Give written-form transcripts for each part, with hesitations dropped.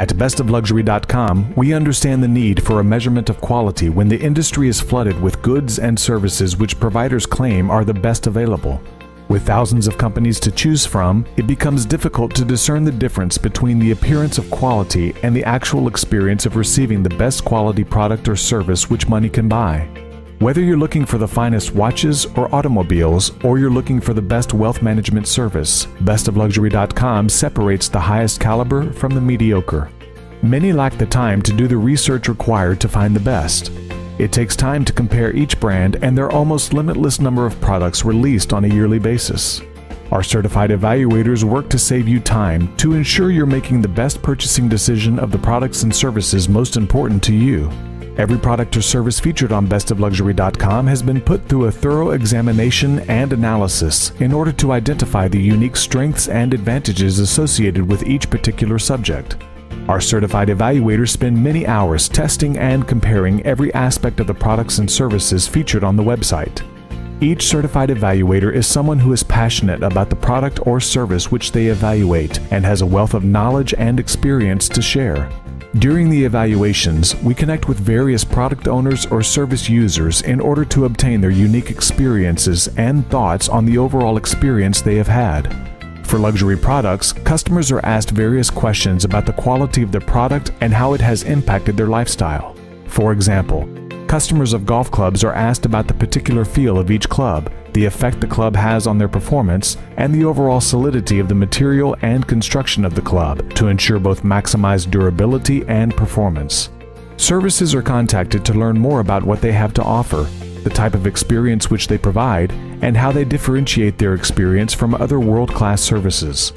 At bestofluxury.com, we understand the need for a measurement of quality when the industry is flooded with goods and services which providers claim are the best available. With thousands of companies to choose from, it becomes difficult to discern the difference between the appearance of quality and the actual experience of receiving the best quality product or service which money can buy. Whether you're looking for the finest watches or automobiles, or you're looking for the best wealth management service, bestofluxury.com separates the highest caliber from the mediocre. Many lack the time to do the research required to find the best. It takes time to compare each brand and their almost limitless number of products released on a yearly basis. Our certified evaluators work to save you time to ensure you're making the best purchasing decision of the products and services most important to you. Every product or service featured on bestofluxury.com has been put through a thorough examination and analysis in order to identify the unique strengths and advantages associated with each particular subject. Our certified evaluators spend many hours testing and comparing every aspect of the products and services featured on the website. Each certified evaluator is someone who is passionate about the product or service which they evaluate and has a wealth of knowledge and experience to share. During the evaluations, we connect with various product owners or service users in order to obtain their unique experiences and thoughts on the overall experience they have had. For luxury products, customers are asked various questions about the quality of the product and how it has impacted their lifestyle. For example, customers of golf clubs are asked about the particular feel of each club, the effect the club has on their performance, and the overall solidity of the material and construction of the club to ensure both maximized durability and performance. Services are contacted to learn more about what they have to offer, the type of experience which they provide, and how they differentiate their experience from other world-class services.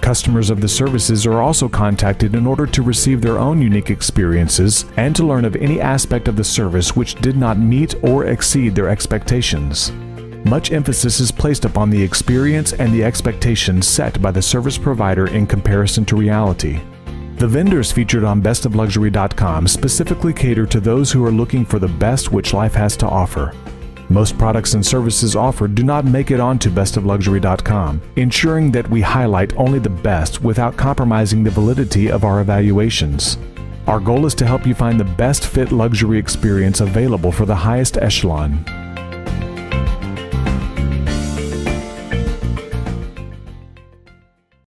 Customers of the services are also contacted in order to receive their own unique experiences and to learn of any aspect of the service which did not meet or exceed their expectations. Much emphasis is placed upon the experience and the expectations set by the service provider in comparison to reality. The vendors featured on bestofluxury.com specifically cater to those who are looking for the best which life has to offer. Most products and services offered do not make it onto bestofluxury.com, ensuring that we highlight only the best without compromising the validity of our evaluations. Our goal is to help you find the best fit luxury experience available for the highest echelon.